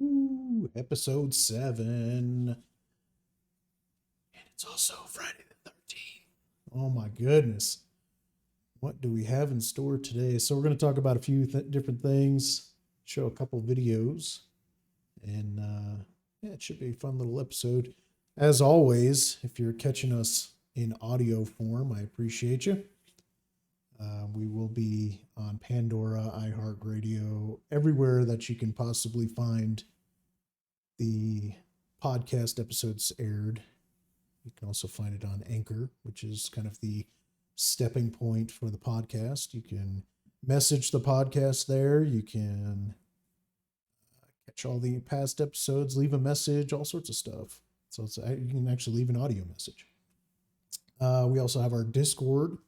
Ooh, episode 7. And it's also Friday the 13th. Oh my goodness. What do we have in store today? So, we're going to talk about a few different things, show a couple videos, and yeah, it should be a fun little episode. As always, if you're catching us in audio form, I appreciate you. We will be on Pandora, iHeartRadio, everywhere that you can possibly find the podcast episodes aired. You can also find it on Anchor, which is kind of the stepping point for the podcast. You can message the podcast there. You can catch all the past episodes, leave a message, all sorts of stuff. So you can actually leave an audio message. We also have our Discord,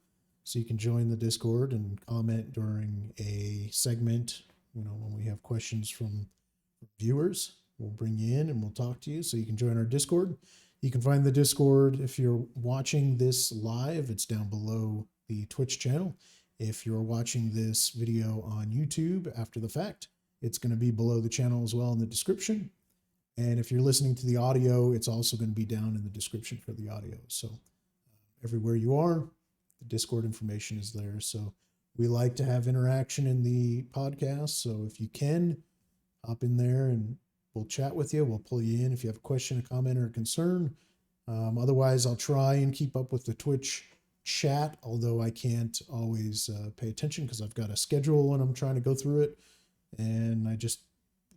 so you can join the Discord and comment during a segment. When we have questions from viewers, we'll bring you in and we'll talk to you. So you can join our Discord. You can find the Discord if you're watching this live. It's down below the Twitch channel. If you're watching this video on YouTube after the fact, it's going to be below the channel as well in the description. And if you're listening to the audio, it's also going to be down in the description for the audio. So everywhere you are, the Discord information is there. So we like to have interaction in the podcast. So if you can, hop in there and we'll chat with you. We'll pull you in if you have a question, a comment, or a concern. Otherwise, I'll try and keep up with the Twitch chat, although I can't always pay attention because I've got a schedule when I'm trying to go through it. And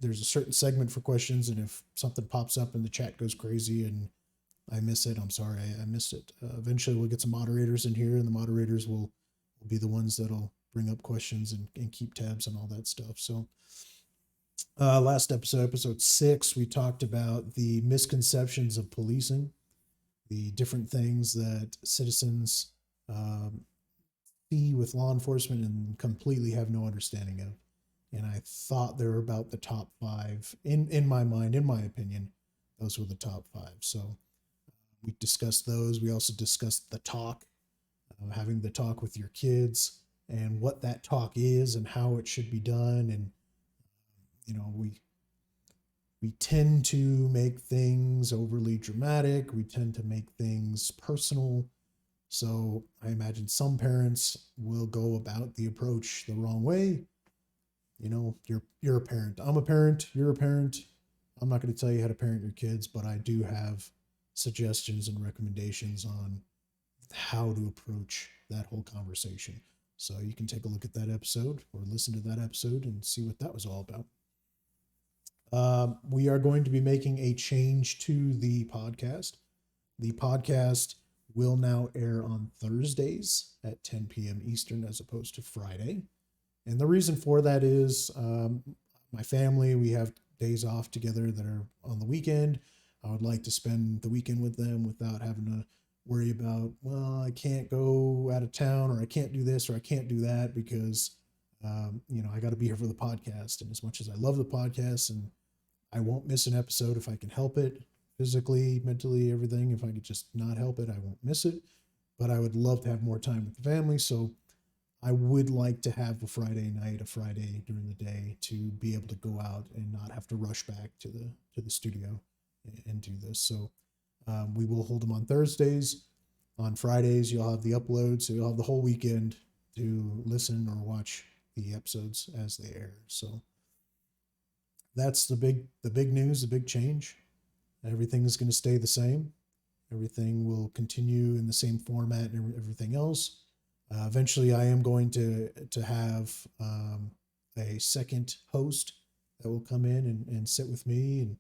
there's a certain segment for questions. And if something pops up and the chat goes crazy and I miss it, I'm sorry, I missed it. Eventually, we'll get some moderators in here, and the moderators will be the ones that'll bring up questions and keep tabs on all that stuff. So, last episode 6, we talked about the misconceptions of policing, the different things that citizens see with law enforcement and completely have no understanding of. And I thought they were about the top 5 in my mind, in my opinion. Those were the top 5. So we discussed those. We also discussed the talk, having the talk with your kids and what that talk is and how it should be done. And we tend to make things overly dramatic. We tend to make things personal. So I imagine some parents will go about the approach the wrong way. You're a parent. I'm a parent. You're a parent. I'm not going to tell you how to parent your kids, but I do have suggestions and recommendations on how to approach that whole conversation. So you can take a look at that episode or listen to that episode and see what that was all about. We are going to be making a change to the podcast. The podcast will now air on Thursdays at 10 p.m. Eastern as opposed to Friday. And the reason for that is my family, we have days off together that are on the weekend. I would like to spend the weekend with them without having to worry about, well, I can't go out of town, or I can't do this, or I can't do that because, I got to be here for the podcast. And as much as I love the podcast and I won't miss an episode if I can help it, physically, mentally, everything, if I could just not help it, I won't miss it. But I would love to have more time with the family. So I would like to have a Friday night, a Friday during the day, to be able to go out and not have to rush back to the studio and do this. So we will hold them on Thursdays. On Fridays, you'll have the upload, so you'll have the whole weekend to listen or watch the episodes as they air. So that's the big news, the big change. Everything is going to stay the same. Everything will continue in the same format and everything else. Eventually, I am going to have a second host that will come in and sit with me and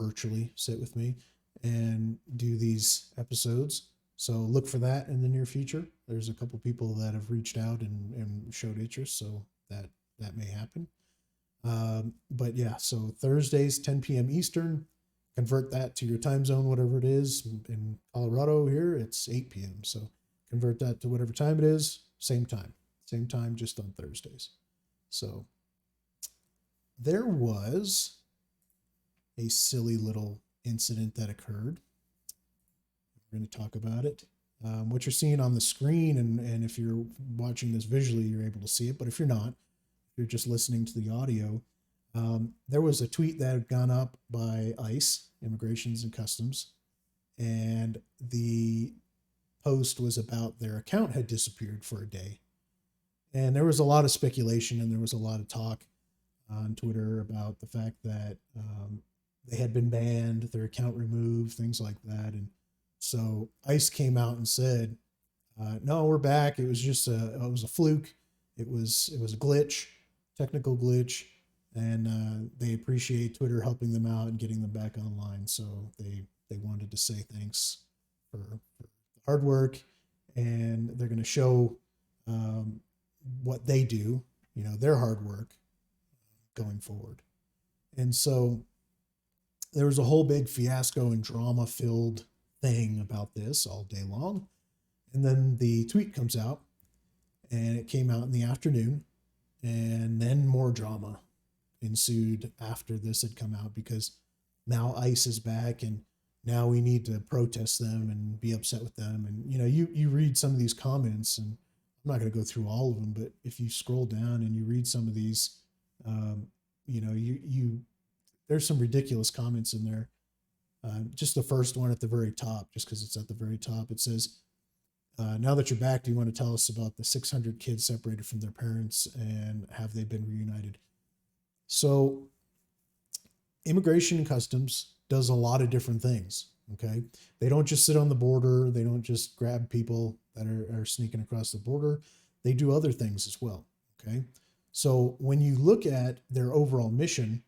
virtually sit with me and do these episodes. So look for that in the near future. There's a couple people that have reached out and showed interest, so that may happen. But yeah, so Thursdays, 10 p.m. Eastern. Convert that to your time zone, whatever it is. In Colorado here, it's 8 p.m. So convert that to whatever time it is, same time, just on Thursdays. So there was a silly little incident that occurred. We're going to talk about it. What you're seeing on the screen, and if you're watching this visually, you're able to see it. But if you're not, if you're just listening to the audio, There was a tweet that had gone up by ICE, Immigrations and Customs, and the post was about their account had disappeared for a day. And there was a lot of speculation and there was a lot of talk on Twitter about the fact that they had been banned, their account removed, things like that. And so ICE came out and said, "No, we're back. It was just it was a fluke. It was a glitch, technical glitch, and they appreciate Twitter helping them out and getting them back online. So they wanted to say thanks for hard work, and they're going to show um, what they do, their hard work going forward." And so there was a whole big fiasco and drama filled thing about this all day long. And then the tweet comes out, and it came out in the afternoon, and then more drama ensued after this had come out because now ICE is back and now we need to protest them and be upset with them. And you read some of these comments, and I'm not going to go through all of them, but if you scroll down and you read some of these, you there's some ridiculous comments in there. Just the first one at the very top, just because it's at the very top, it says, "Now that you're back, do you want to tell us about the 600 kids separated from their parents and have they been reunited?" So, Immigration and Customs does a lot of different things. Okay. They don't just sit on the border, they don't just grab people that are sneaking across the border. They do other things as well. Okay. So, when you look at their overall mission,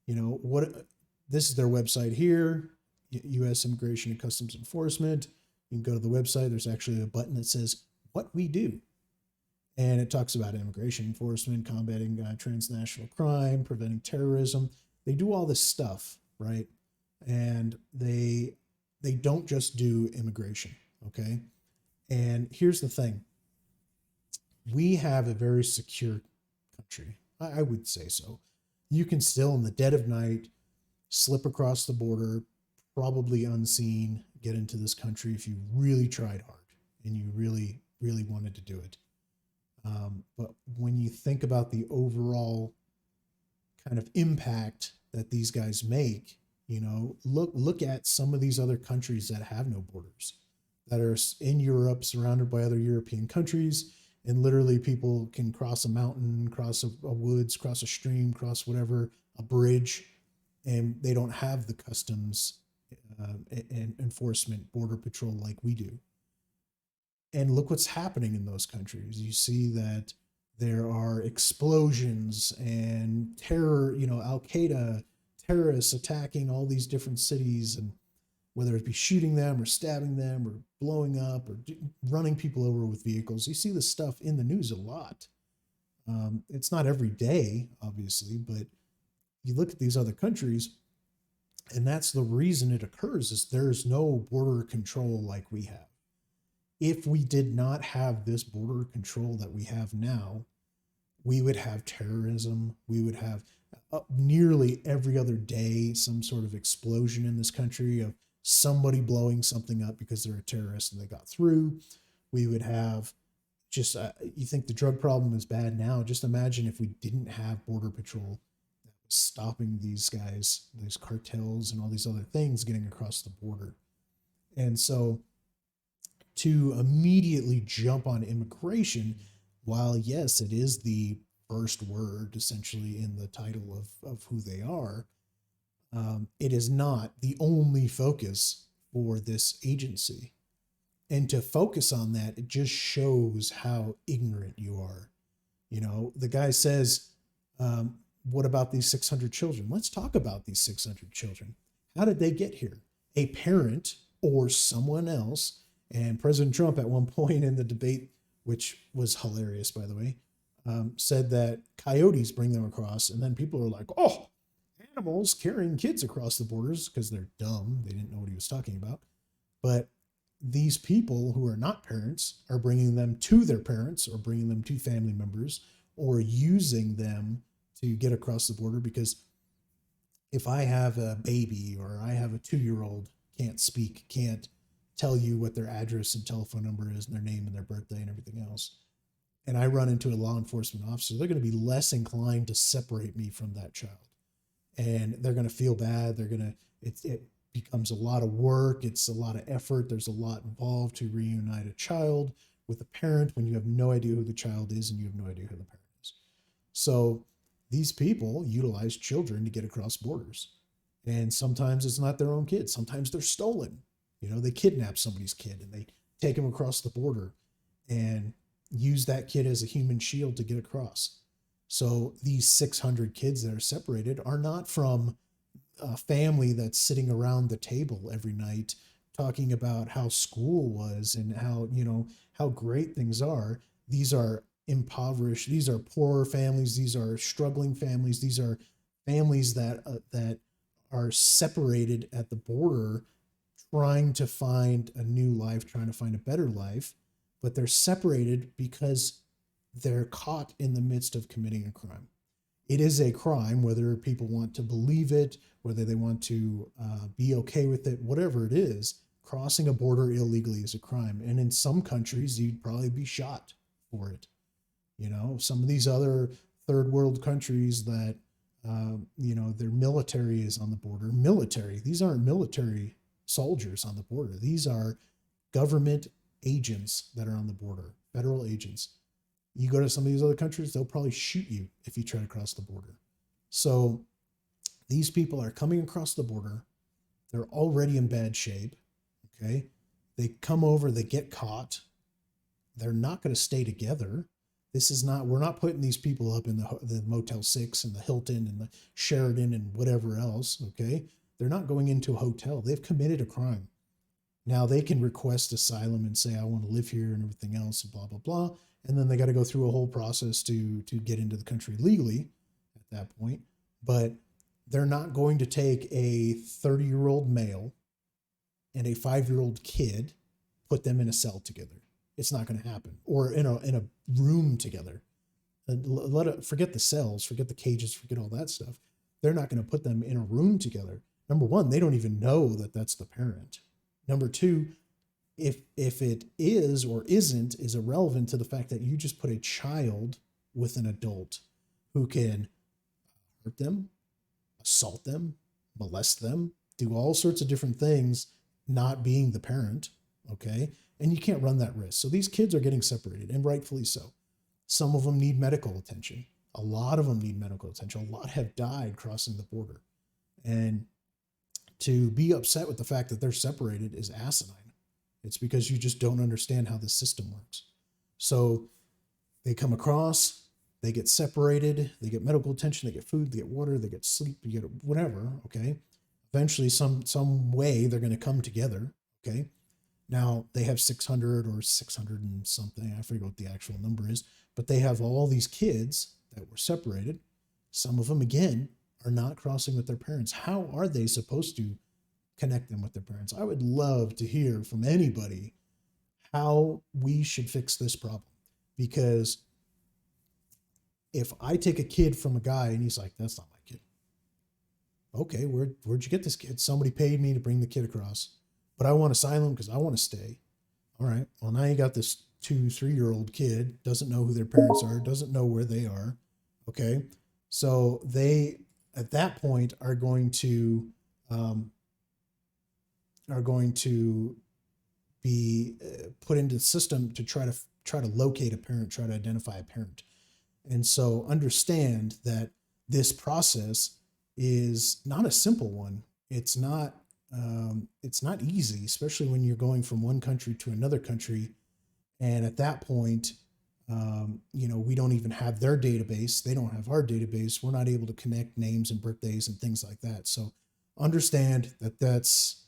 what this is their website here, U.S. Immigration and Customs Enforcement. You can go to the website. There's actually a button that says "What we do," and it talks about immigration enforcement, combating transnational crime, preventing terrorism. They do all this stuff, right? And they don't just do immigration, okay? And here's the thing: we have a very secure country. I would say so. You can still, in the dead of night, slip across the border, probably unseen, get into this country if you really tried hard and you really, really wanted to do it. But when you think about the overall kind of impact that these guys make, look at some of these other countries that have no borders, that are in Europe, surrounded by other European countries, and literally people can cross a mountain, cross a woods, cross a stream, cross whatever, a bridge, and they don't have the customs and enforcement, border patrol like we do. And look what's happening in those countries. You see that there are explosions and terror, Al Qaeda terrorists attacking all these different cities, and whether it be shooting them or stabbing them or blowing up or running people over with vehicles. You see this stuff in the news a lot. It's not every day, obviously, but you look at these other countries, and that's the reason it occurs is there's no border control like we have. If we did not have this border control that we have now, we would have terrorism. We would have nearly every other day some sort of explosion in this country of somebody blowing something up because they're a terrorist and they got through. We would have just, you think the drug problem is bad now. Just imagine if we didn't have border patrol that was stopping these guys, these cartels and all these other things getting across the border. And so to immediately jump on immigration, while yes, it is the first word essentially in the title of who they are, it is not the only focus for this agency. And to focus on that, it just shows how ignorant you are. The guy says, what about these 600 children? Let's talk about these 600 children. How did they get here? A parent or someone else. And President Trump, at one point in the debate, which was hilarious, by the way, said that coyotes bring them across. And then people are like, oh, animals carrying kids across the borders, because they're dumb. They didn't know what he was talking about. But these people who are not parents are bringing them to their parents or bringing them to family members or using them to get across the border. Because if I have a baby or I have a 2-year-old, can't speak, can't tell you what their address and telephone number is and their name and their birthday and everything else. and I run into a law enforcement officer, they're going to be less inclined to separate me from that child. And they're going to feel bad. It becomes a lot of work. It's a lot of effort. There's a lot involved to reunite a child with a parent when you have no idea who the child is and you have no idea who the parent is. So these people utilize children to get across borders. And sometimes it's not their own kids. Sometimes they're stolen. They kidnap somebody's kid and they take him across the border and use that kid as a human shield to get across. So these 600 kids that are separated are not from a family that's sitting around the table every night talking about how school was and how great things are. These are impoverished. These are poor families. These are struggling families. These are families that are separated at the border, trying to find a new life, trying to find a better life, but they're separated because they're caught in the midst of committing a crime. It is a crime, whether people want to believe it, whether they want to be okay with it, whatever it is. Crossing a border illegally is a crime. And in some countries, you'd probably be shot for it. Some of these other third world countries that, their military is on the border. These aren't military soldiers on the border. These are government agents that are on the border, federal agents. You go to some of these other countries, they'll probably shoot you if you try to cross the border. So these people are coming across the border. They're already in bad shape. Okay. They come over, they get caught. They're not going to stay together. We're not putting these people up in the Motel 6 and the Hilton and the Sheraton and whatever else. Okay. They're not going into a hotel. They've committed a crime. Now they can request asylum and say, I want to live here and everything else and blah, blah, blah. And then they got to go through a whole process to get into the country legally at that point. But they're not going to take a 30-year-old male and a 5-year-old kid, put them in a cell together. It's not going to happen. Or in a room together. And forget the cells, forget the cages, forget all that stuff. They're not going to put them in a room together. Number one, they don't even know that that's the parent. Number two, if it is or isn't is irrelevant to the fact that you just put a child with an adult who can hurt them, assault them, molest them, do all sorts of different things, not being the parent, okay? And you can't run that risk. So these kids are getting separated, and rightfully so. Some of them need medical attention. A lot of them need medical attention. A lot have died crossing the border. And to be upset with the fact that they're separated is asinine. It's because you just don't understand how the system works. So they come across, they get separated, they get medical attention, they get food, they get water, they get sleep, they get whatever, okay? Eventually, some way they're going to come together, okay? Now, they have 600 or 600 and something, I forget what the actual number is, but they have all these kids that were separated. Some of them, again, are not crossing with their parents. How are they supposed to connect them with their parents? I would love to hear from anybody how we should fix this problem. Because if I take a kid from a guy and he's like, that's not my kid. Okay, where'd you get this kid? Somebody paid me to bring the kid across, but I want asylum because I want to stay. All right, well, now you got this 2-3-year-old kid, doesn't know who their parents are, doesn't know where they are. Okay, so they, at that point, are going to be put into the system to try to locate a parent, try to identify a parent. And so understand that this process is not a simple one. It's not easy, especially when you're going from one country to another country. And at that point, we don't even have their database. They don't have our database. We're not able to connect names and birthdays and things like that. So understand that that's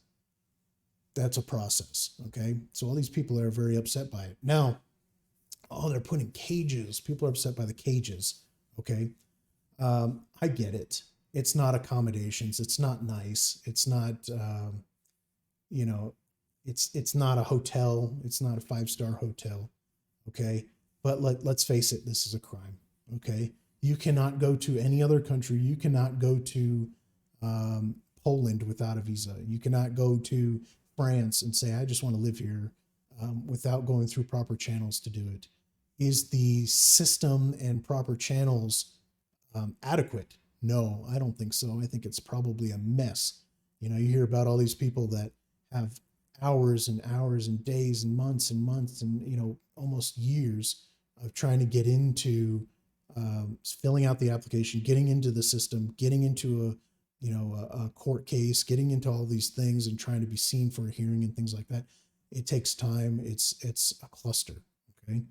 a process. Okay. So all these people are very upset by it. Now, they're putting cages. People are upset by the cages. Okay. I get it. It's not accommodations. It's not nice. It's not, it's not a hotel. It's not a 5-star hotel. Okay. But let's face it, this is a crime. Okay. You cannot go to any other country. You cannot go to Poland without a visa. You cannot go to France and say, I just want to live here without going through proper channels to do it. Is the system and proper channels adequate? No, I don't think so. I think it's probably a mess. You hear about all these people that have hours and hours and days and months and, almost years of trying to get into filling out the application, getting into the system, getting into a court case, getting into all these things and trying to be seen for a hearing and things like that. It takes time. It's a cluster. Okay.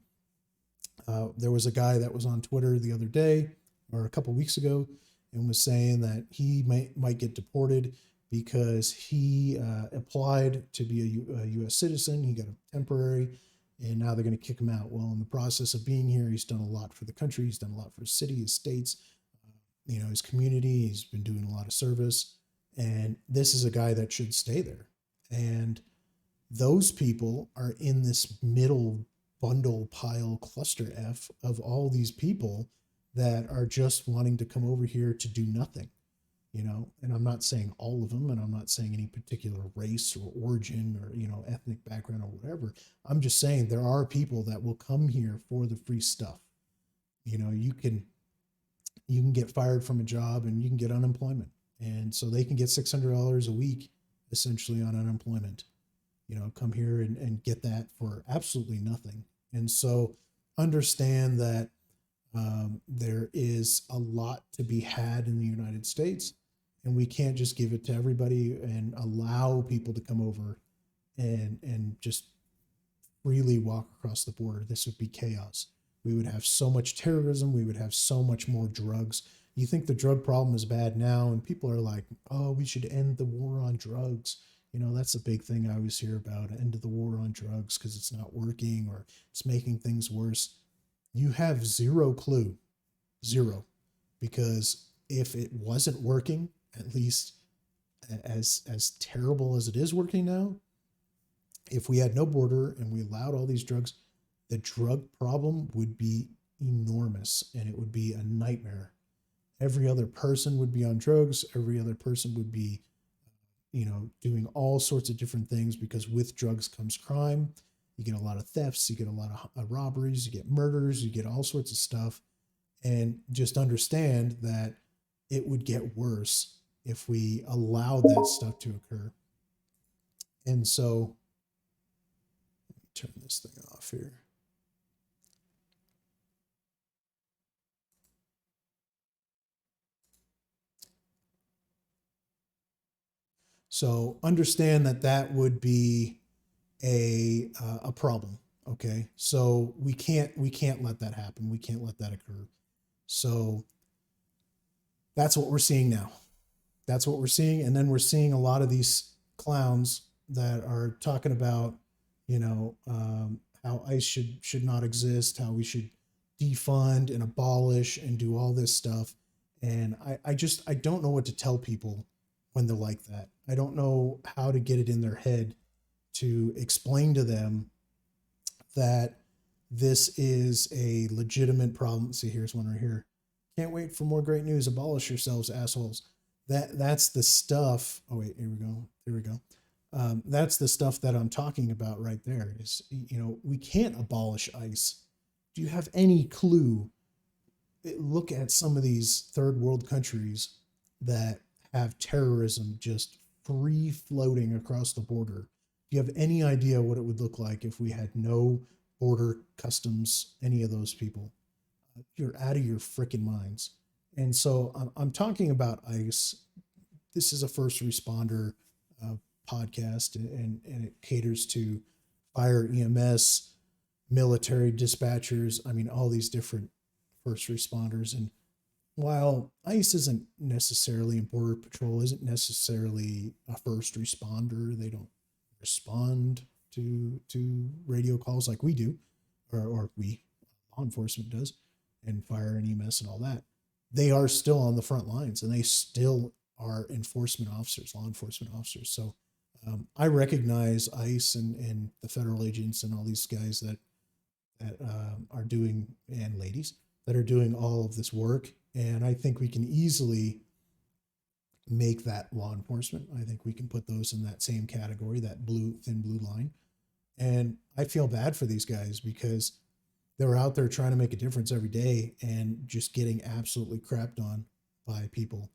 There was a guy that was on Twitter the other day or a couple weeks ago and was saying that he might get deported because he applied to be a U.S. citizen. He got a temporary, and now they're going to kick him out. Well, in the process of being here, he's done a lot for the country. He's done a lot for his city, his states, his community. He's been doing a lot of service, and this is a guy that should stay there. And those people are in this middle bundle pile cluster F of all these people that are just wanting to come over here to do nothing, and I'm not saying all of them, and I'm not saying any particular race or origin or, ethnic background or whatever. I'm just saying there are people that will come here for the free stuff. You can get fired from a job and you can get unemployment. And so they can get $600 a week essentially on unemployment, come here and get that for absolutely nothing. And so understand that there is a lot to be had in the United States, and we can't just give it to everybody and allow people to come over and just freely walk across the border. This would be chaos. We would have so much terrorism. We would have so much more drugs. You think the drug problem is bad now, and people are like, oh, we should end the war on drugs. That's a big thing I always hear about, end of the war on drugs because it's not working or it's making things worse. You have zero clue, because if it wasn't working, at least as terrible as it is working now, if we had no border and we allowed all these drugs, the drug problem would be enormous and it would be a nightmare. Every other person would be on drugs. Every other person would be, doing all sorts of different things, because with drugs comes crime. You get a lot of thefts, you get a lot of robberies, you get murders, you get all sorts of stuff. And just understand that it would get worse if we allowed that stuff to occur. And so, let me turn this thing off here. So understand that would be a problem. Okay, so we can't let that happen. We can't let that occur. So that's what we're seeing now. That's what we're seeing, and then we're seeing a lot of these clowns that are talking about, how ICE should not exist, how we should defund and abolish and do all this stuff. And I don't know what to tell people when they're like that. I don't know how to get it in their head to explain to them that this is a legitimate problem. See, here's one right here. Can't wait for more great news. Abolish yourselves, assholes. That's the stuff. Oh wait, here we go. Here we go. That's the stuff that I'm talking about right there. Is, we can't abolish ICE. Do you have any clue? Look at some of these third world countries that have terrorism just free floating across the border. Do you have any idea what it would look like if we had no border customs, any of those people? You're out of your freaking minds. And so I'm talking about ICE. This is a first responder podcast, and it caters to fire, EMS, military dispatchers. I mean, all these different first responders. And while ICE isn't necessarily, and Border Patrol isn't necessarily a first responder, they don't respond to radio calls like we do, or law enforcement does, and fire and EMS and all that. They are still on the front lines, and they still are enforcement officers, law enforcement officers. So I recognize ICE and the federal agents and all these guys that are doing, and ladies that are doing all of this work. And I think we can easily make that law enforcement. I think we can put those in that same category, that thin blue line. And I feel bad for these guys because they're out there trying to make a difference every day and just getting absolutely crapped on by people.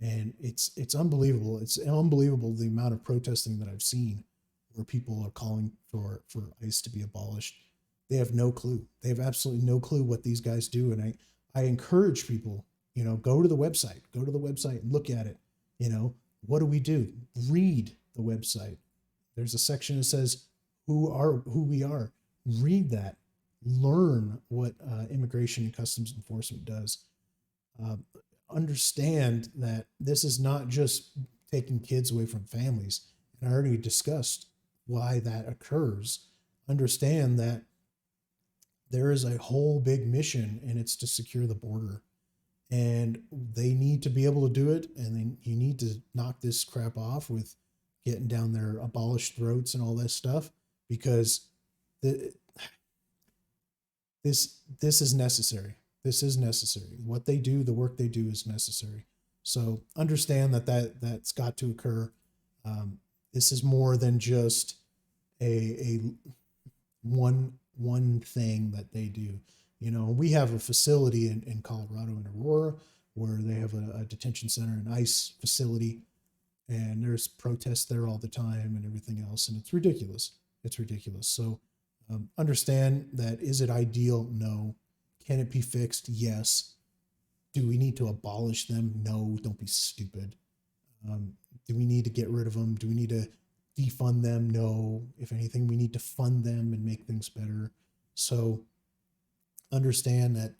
And it's unbelievable. It's unbelievable the amount of protesting that I've seen where people are calling for ICE to be abolished. They have no clue. They have absolutely no clue what these guys do. And I encourage people, go to the website, and look at it. What do we do? Read the website. There's a section that says who we are. Read that. Learn what Immigration and Customs Enforcement does. Understand that this is not just taking kids away from families. And I already discussed why that occurs. Understand that there is a whole big mission, and it's to secure the border. And they need to be able to do it. And then you need to knock this crap off with getting down their abolished throats and all that stuff, because this is necessary. This is necessary. What they do, the work they do is necessary. So understand that's got to occur. This is more than just a one thing that they do. We have a facility in Colorado, in Aurora, where they have a detention center, an ICE facility, and there's protests there all the time and everything else. And it's ridiculous. It's ridiculous. So understand that. Is it ideal? No. Can it be fixed? Yes. Do we need to abolish them? No, don't be stupid. Do we need to get rid of them? Do we need to defund them? No. If anything, we need to fund them and make things better. So understand that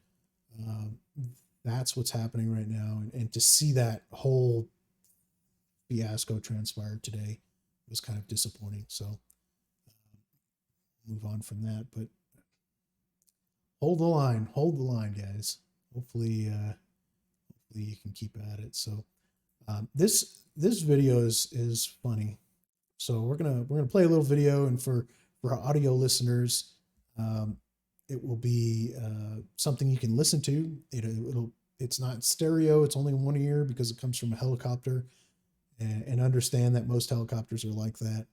that's what's happening right now. And to see that whole fiasco transpire today was kind of disappointing. So move on from that. But hold the line, guys. Hopefully you can keep at it. So this video is funny. So we're gonna play a little video, and for our audio listeners, it will be something you can listen to. It's not stereo. It's only in one ear because it comes from a helicopter, and understand that most helicopters are like that.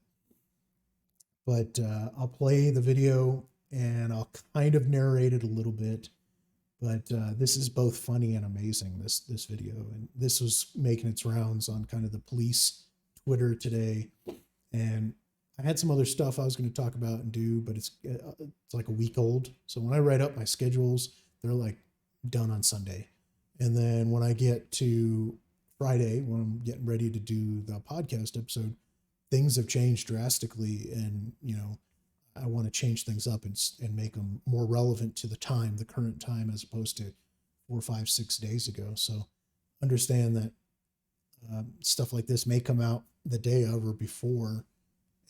But I'll play the video and I'll kind of narrate it a little bit. But this is both funny and amazing, this video. And this was making its rounds on kind of the police Twitter today. And I had some other stuff I was going to talk about and do, but it's like a week old. So when I write up my schedules, they're like done on Sunday. And then when I get to Friday, when I'm getting ready to do the podcast episode, things have changed drastically. And, I want to change things up and make them more relevant to the current time, as opposed to 4, 5, 6 days ago. So understand that stuff like this may come out the day of or before,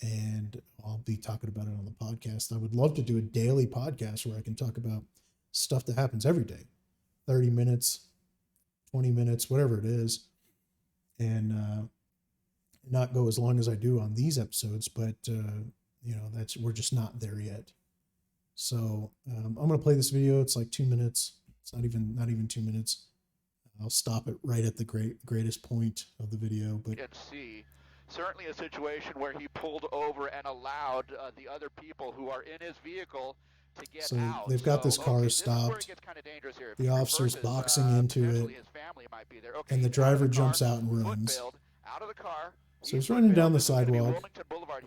and I'll be talking about it on the podcast. I would love to do a daily podcast where I can talk about stuff that happens every day, 30 minutes, 20 minutes, whatever it is, and not go as long as I do on these episodes, but we're just not there yet. So I'm going to play this video. It's like 2 minutes. It's not even 2 minutes. I'll stop it right at the greatest point of the video. But see, certainly a situation where he pulled over and allowed the other people who are in his vehicle to get out. So they've got this car stopped. The officer's boxing into it, and the driver jumps out and runs. Out of the car. So he's running down the sidewalk,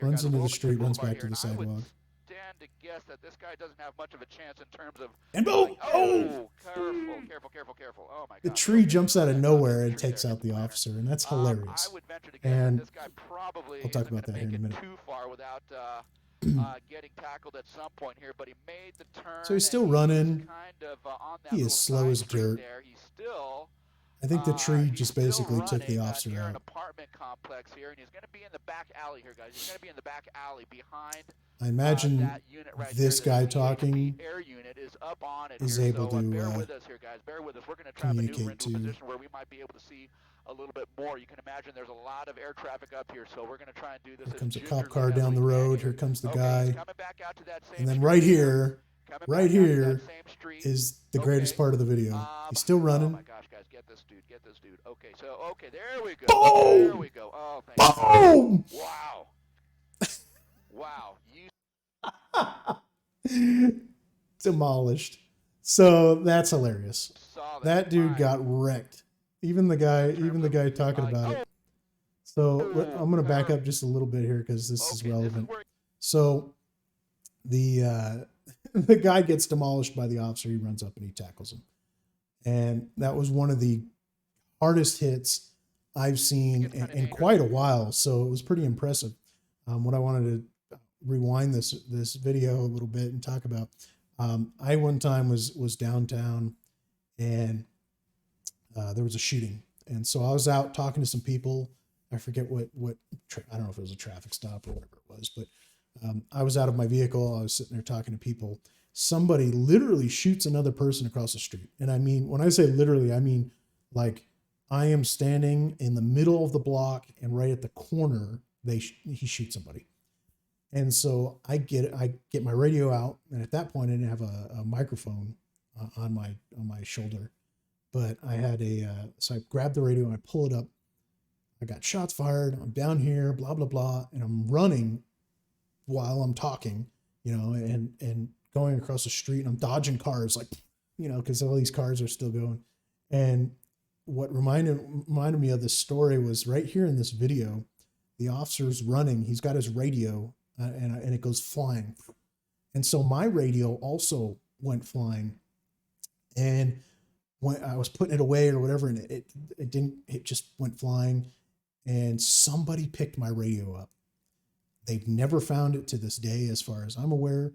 runs into the street, runs back to the sidewalk. Stand to guess that this guy doesn't have much of a chance in terms of. And boom! Oh, careful! Oh my God! The tree jumps out of nowhere and takes out the officer, and that's hilarious. I would venture to guess and that this guy probably I'll talk about that here in a minute. Too far without getting tackled at some point here, but he made the turn. So he's still running. Kind of, on that he is slow as dirt. There. He's still. I think the tree just basically took the officer near out. An apartment complex here, and he's going to be in the back alley here, guys. He's going to be in the back alley behind. I imagine this guy talking air unit is up on it is here. able So, to bear with us here, guys. Bear with us. We're going to try to maneuver into a position where we might be able to see a little bit more. You can imagine there's a lot of air traffic up here, so we're going to try and do this. Here comes a cop car down the road. Here comes the guy. Coming back out to that same and then street. right here is the greatest part of the video. He's still running. Oh my gosh, guys, get this dude. Okay, so there we go. Boom! There we go. Oh, thank Boom! you. Wow. Wow. demolished. So that's hilarious. Saw That dude My got wrecked. Even the guy talking about it. So I'm gonna back up just a little bit here because this is relevant. So the the guy gets demolished by the officer. He runs up and he tackles him, and that was one of the hardest hits I've seen in quite a while. So it was pretty impressive. What I wanted to rewind this video a little bit and talk about. I one time was downtown, and there was a shooting, and so I was out talking to some people. I forget what I don't know if it was a traffic stop or whatever it was, but I was out of my vehicle. I was sitting there talking to people. Somebody literally shoots another person across the street, and I mean, when I say literally, I mean like I am standing in the middle of the block, and right at the corner, he shoots somebody. And so I get my radio out, and at that point I didn't have a microphone on my shoulder, but I had so I grabbed the radio and I pull it up. I got shots fired. I'm down here, blah blah blah, and I'm running while I'm talking, and going across the street, and I'm dodging cars, like, because all these cars are still going. And what reminded me of this story was right here in this video. The officer's running. He's got his radio. And it goes flying. And so my radio also went flying. And when I was putting it away or whatever, and it just went flying. And somebody picked my radio up. They've never found it to this day, as far as I'm aware.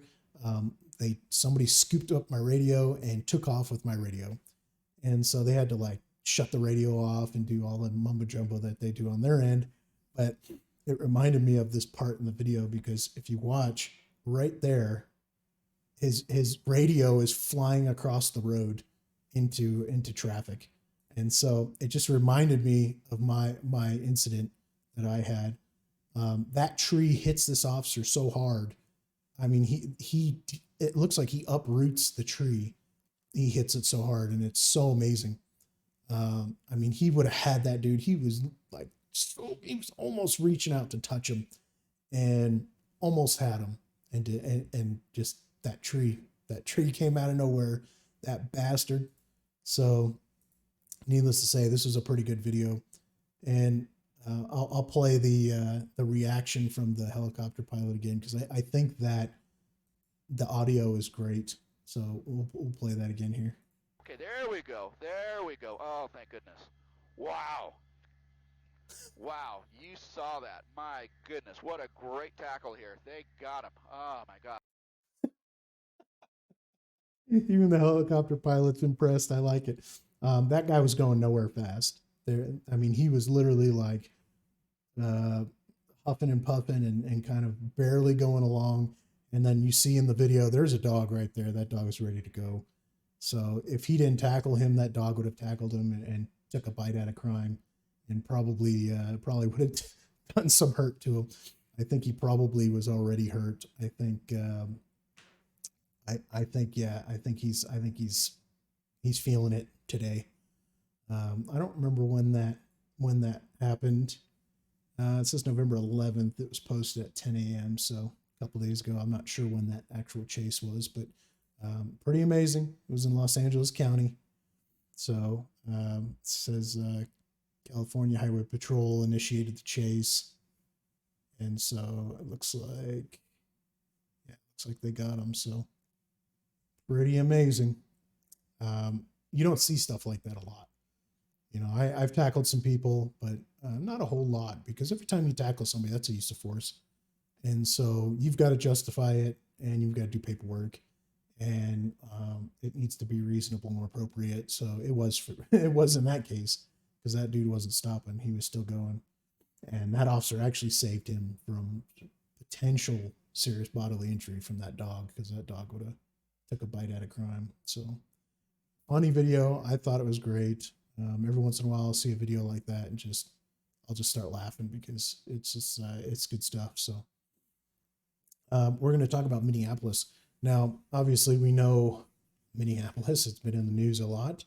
Somebody scooped up my radio and took off with my radio. And so they had to like shut the radio off and do all the mumbo jumbo that they do on their end. But it reminded me of this part in the video, because if you watch right there, his radio is flying across the road into traffic. And so it just reminded me of my incident that I had. That tree hits this officer so hard. I mean, it looks like he uproots the tree. He hits it so hard, and it's so amazing. I mean, he would have had that dude. He was like, so he was almost reaching out to touch him, and almost had him. And just that tree came out of nowhere, that bastard. So needless to say, this was a pretty good video. And I'll play the reaction from the helicopter pilot again, because I think that the audio is great. So we'll play that again here. Okay, there we go. Oh, thank goodness. Wow. Wow, you saw that. My goodness, what a great tackle here. They got him. Oh, my God. Even the helicopter pilot's impressed. I like it. That guy was going nowhere fast. I mean, he was literally like huffing and puffing and kind of barely going along. And then you see in the video, there's a dog right there. That dog is ready to go. So if he didn't tackle him, that dog would have tackled him and took a bite out of crime. And probably would have done some hurt to him. I think he probably was already hurt. I think he's feeling it today. I don't remember when that happened. It says November 11th. It was posted at 10 a.m. So a couple days ago. I'm not sure when that actual chase was, but pretty amazing. It was in Los Angeles County. So it says California Highway Patrol initiated the chase. And so it looks like they got him. So pretty amazing. You don't see stuff like that a lot. I've tackled some people, but not a whole lot, because every time you tackle somebody, that's a use of force. And so you've got to justify it, and you've got to do paperwork, and it needs to be reasonable and appropriate. So it was in that case, because that dude wasn't stopping. He was still going. And that officer actually saved him from potential serious bodily injury from that dog, because that dog would have took a bite out of crime. So funny video. I thought it was great. Every once in a while I'll see a video like that and I'll just start laughing, because it's just, it's good stuff. So we're going to talk about Minneapolis. Now, obviously we know Minneapolis, it's been in the news a lot.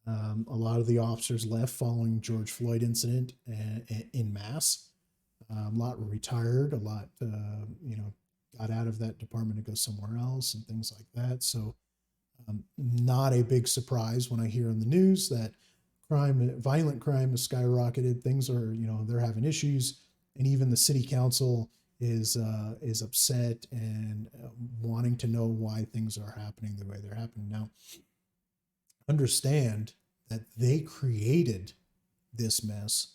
A lot of the officers left following George Floyd incident in mass. A lot were retired, a lot, got out of that department to go somewhere else and things like that. So not a big surprise when I hear in the news that violent crime has skyrocketed. Things are, they're having issues, and even the city council is upset and wanting to know why things are happening the way they're happening now. Understand that they created this mess.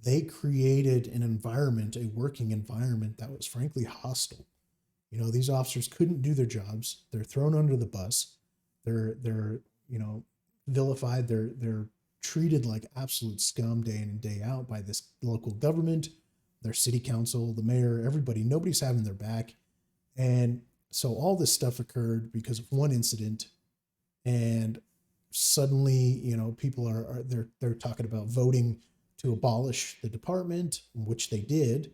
They created an environment, a working environment that was frankly hostile. These officers couldn't do their jobs. They're thrown under the bus. They're vilified. They're treated like absolute scum day in and day out by this local government, their city council, the mayor, everybody. Nobody's having their back. And so all this stuff occurred because of one incident. And suddenly, people they're talking about voting to abolish the department, which they did.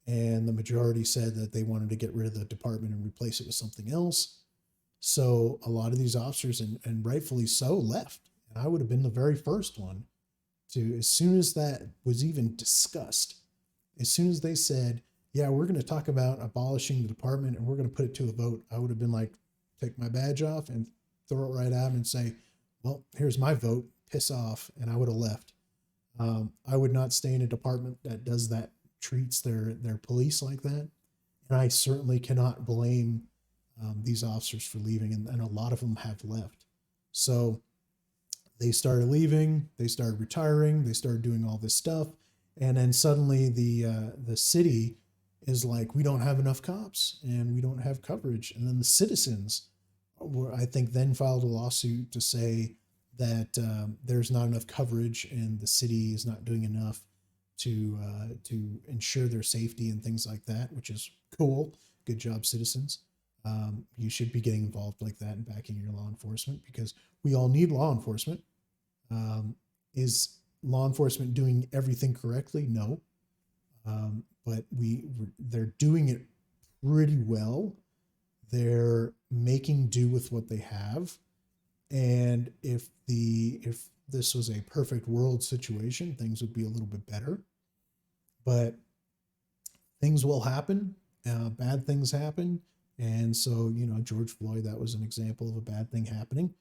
And the majority said that they wanted to get rid of the department and replace it with something else. So a lot of these officers, and rightfully so, left. And I would have been the very first one to, as soon as that was even discussed, as soon as they said, yeah, we're going to talk about abolishing the department and we're going to put it to a vote, I would have been like, take my badge off and throw it right at them and say, well, here's my vote, piss off. And I would have left. I would not stay in a department that does that, treats their police like that. And I certainly cannot blame these officers for leaving, and a lot of them have left. So they started leaving, they started retiring, they started doing all this stuff, and then suddenly the city is like, we don't have enough cops and we don't have coverage. And then the citizens were, I think, then filed a lawsuit to say that there's not enough coverage and the city is not doing enough to ensure their safety and things like that, which is cool. Good job, citizens. You should be getting involved like that and backing your law enforcement, because we all need law enforcement. Is law enforcement doing everything correctly? No. But they're doing it pretty well. They're making do with what they have. And if this was a perfect world situation, things would be a little bit better. But things will happen. Bad things happen. And so, George Floyd, that was an example of a bad thing happening.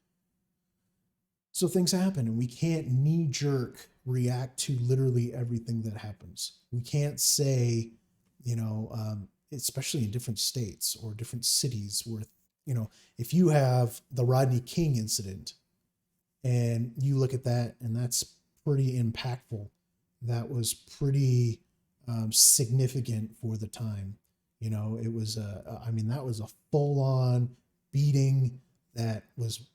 So things happen, and we can't knee-jerk react to literally everything that happens. We can't say, especially in different states or different cities where, if you have the Rodney King incident and you look at that, and that's pretty impactful. That was pretty significant for the time. It was that was a full-on beating that was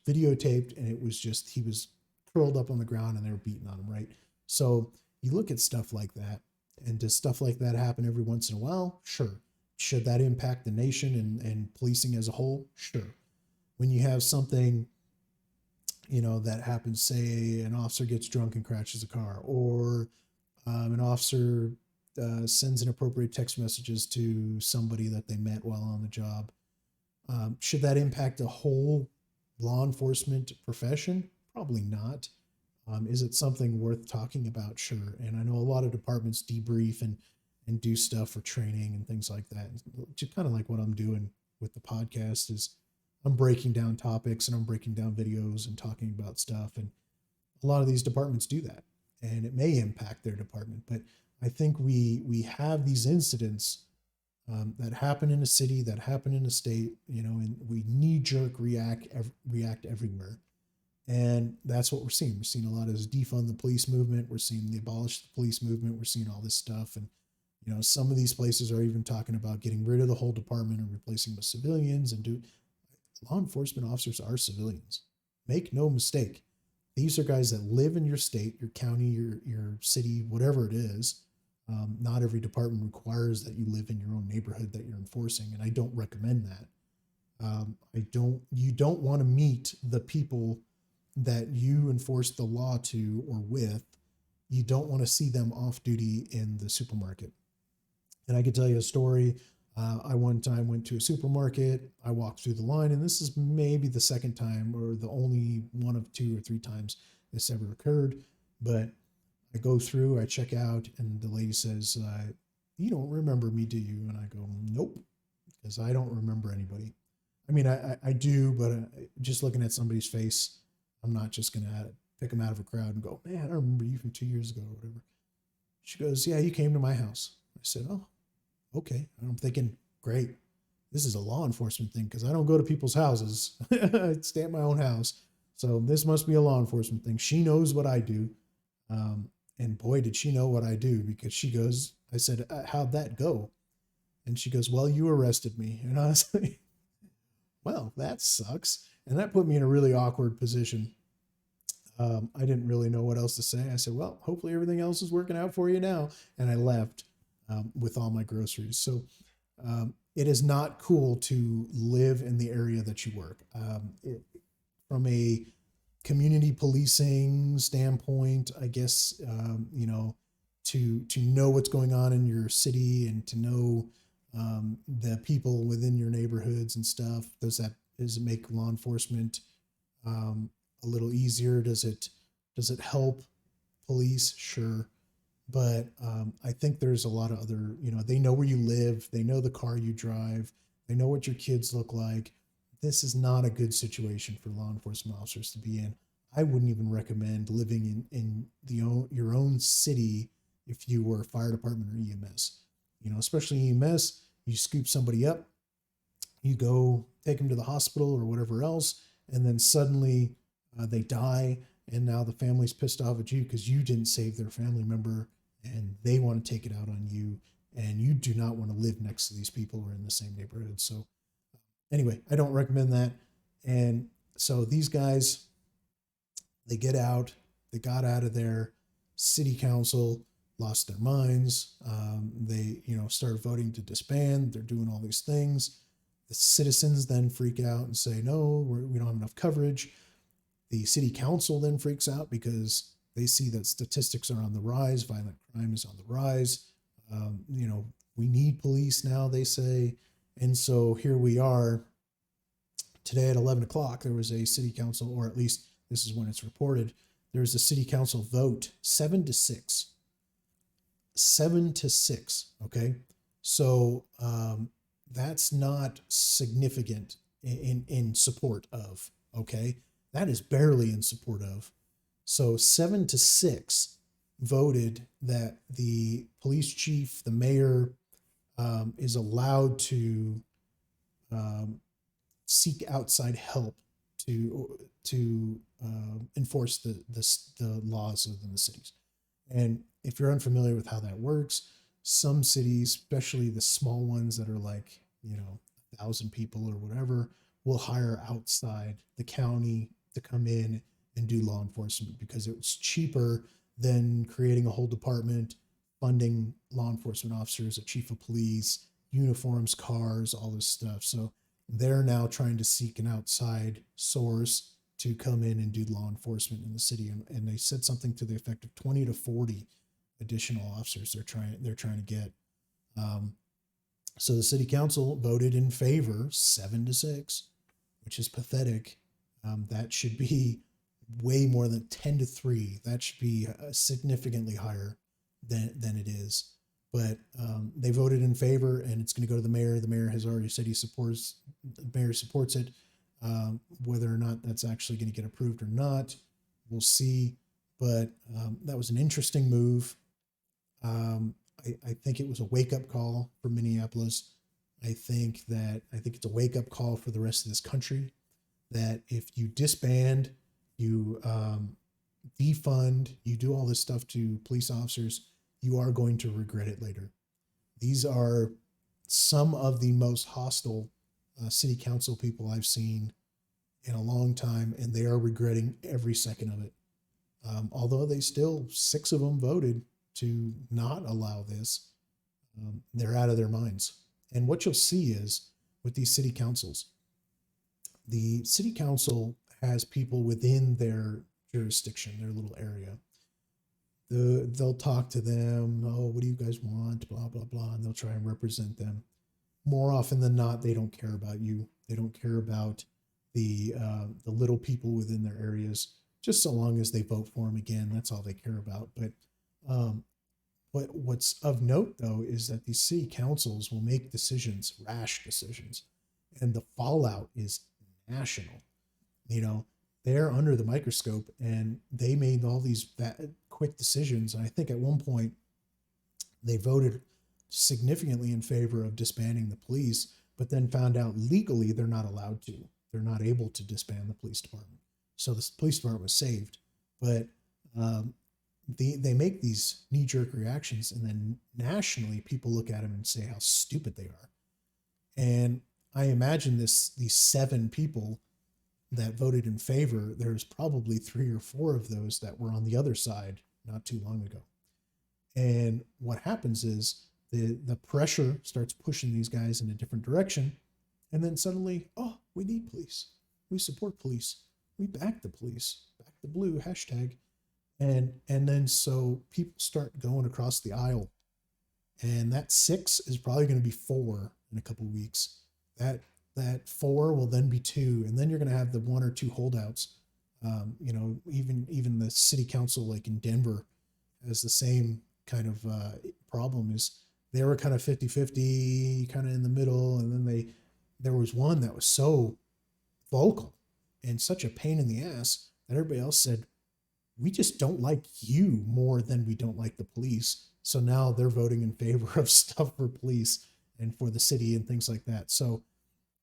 videotaped, and it was just, he was curled up on the ground and they were beating on him, right? So you look at stuff like that, and does stuff like that happen every once in a while? Sure. Should that impact the nation and policing as a whole? Sure. When you have something, that happens, say an officer gets drunk and crashes a car, or an officer sends inappropriate text messages to somebody that they met while on the job. Should that impact the whole law enforcement profession? Probably not. Is it something worth talking about? Sure. And I know a lot of departments debrief and do stuff for training and things like that. Just kind of like what I'm doing with the podcast is I'm breaking down topics and I'm breaking down videos and talking about stuff. And a lot of these departments do that, and it may impact their department. But I think we have these incidents that happen in a city, that happen in a state, and we knee-jerk react everywhere. And that's what we're seeing. We're seeing a lot of this defund the police movement. We're seeing the abolish the police movement. We're seeing all this stuff. And, some of these places are even talking about getting rid of the whole department and replacing with civilians, and law enforcement officers are civilians. Make no mistake. These are guys that live in your state, your county, your city, whatever it is. Not every department requires that you live in your own neighborhood that you're enforcing, and I don't recommend that. You don't want to meet the people that you enforce the law to or with. You don't want to see them off duty in the supermarket. And I could tell you a story. I one time went to a supermarket. I walked through the line, and this is maybe the second time or the only one of 2 or 3 times this ever occurred. But I go through, I check out, and the lady says, you don't remember me, do you? And I go, nope. because I don't remember anybody. I mean, I do, but just looking at somebody's face, I'm not just going to pick them out of a crowd and go, man, I remember you from 2 years ago or whatever. She goes, yeah, you came to my house. I said, oh, okay. And I'm thinking, great. This is a law enforcement thing because I don't go to people's houses. I stay at my own house. So this must be a law enforcement thing. She knows what I do. And boy, did she know what I do, because she goes, I said, how'd that go? And she goes, well, you arrested me. And I was like, well, that sucks. And that put me in a really awkward position. I didn't really know what else to say. I said, well, hopefully everything else is working out for you now. And I left with all my groceries. So it is not cool to live in the area that you work. From a community policing standpoint, I guess, to know what's going on in your city and to know the people within your neighborhoods and stuff. Does it make law enforcement a little easier? Does it help police? Sure. But I think there's a lot of other, they know where you live, they know the car you drive, they know what your kids look like. This is not a good situation for law enforcement officers to be in. I wouldn't even recommend living in your own city if you were a fire department or EMS. Especially EMS, you scoop somebody up, you go take them to the hospital or whatever else, and then suddenly they die, and now the family's pissed off at you because you didn't save their family member, and they want to take it out on you, and you do not want to live next to these people or in the same neighborhood. So anyway, I don't recommend that. And so these guys, they got out of there. City council lost their minds. They, started voting to disband. They're doing all these things. The citizens then freak out and say, no, we don't have enough coverage. The city council then freaks out because they see that statistics are on the rise. Violent crime is on the rise. We need police now, they say. And so here we are. Today at 11 o'clock, there was a city council, or at least this is when it's reported, there's a city council vote, 7-6. 7-6, okay? So that's not significant in support of, okay? That is barely in support of. So 7-6 voted that the police chief, the mayor, is allowed to seek outside help to enforce the laws within the cities. And if you're unfamiliar with how that works, some cities, especially the small ones that are like 1,000 people or whatever, will hire outside the county to come in and do law enforcement because it's cheaper than creating a whole department, funding law enforcement officers, a chief of police, uniforms, cars, all this stuff. So they're now trying to seek an outside source to come in and do law enforcement in the city. And they said something to the effect of 20 to 40 additional officers they're trying to get. So the city council voted in favor 7-6, which is pathetic. That should be way more than 10-3. That should be significantly higher than it is. But they voted in favor, and it's going to go to the mayor. The mayor has already said the mayor supports it. Whether or not that's actually going to get approved or not, we'll see. But that was an interesting move. I think it was a wake-up call for Minneapolis. I think it's a wake-up call for the rest of this country, that if you disband, you defund, you do all this stuff to police officers, you are going to regret it later. These are some of the most hostile city council people I've seen in a long time, and they are regretting every second of it. Although 6 of them voted to not allow this, they're out of their minds. And what you'll see is with these city councils, the city council has people within their jurisdiction, their little area. They'll talk to them. Oh, what do you guys want? Blah, blah, blah. And they'll try and represent them. More often than not, they don't care about you. They don't care about the little people within their areas, just so long as they vote for them again. That's all they care about. But What's of note though is that these city councils will make decisions, rash decisions, and the fallout is national. You know, they're under the microscope, and they made all these quick decisions. And I think at one point they voted significantly in favor of disbanding the police, but then found out legally they're not allowed to. They're not able to disband the police department. So the police department was saved. But they make these knee-jerk reactions, and then nationally people look at them and say how stupid they are. And I imagine these 7 people that voted in favor, there's probably 3 or 4 of those that were on the other side not too long ago. And what happens is the pressure starts pushing these guys in a different direction. And then suddenly, oh, we need police. We support police. We back the police. Back the blue hashtag. And then so people start going across the aisle. And that 6 is probably going to be 4 in a couple of weeks. That 4 will then be 2. And then you're going to have the 1 or 2 holdouts. Even the city council, like in Denver, has the same kind of problem. Is they were kind of 50-50, kind of in the middle, and then there was one that was so vocal and such a pain in the ass that everybody else said, we just don't like you more than we don't like the police. So now they're voting in favor of stuff for police and for the city and things like that. So,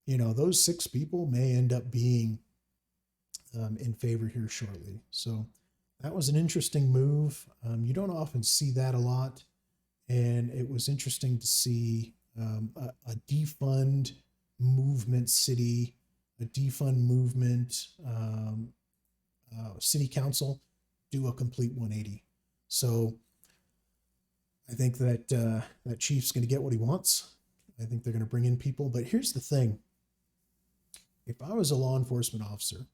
those 6 people may end up being in favor here shortly. So that was an interesting move. You don't often see that a lot. And it was interesting to see a defund movement city, a defund movement city council do a complete 180. So I think that that chief's going to get what he wants. I think they're going to bring in people. But here's the thing. If I was a law enforcement officer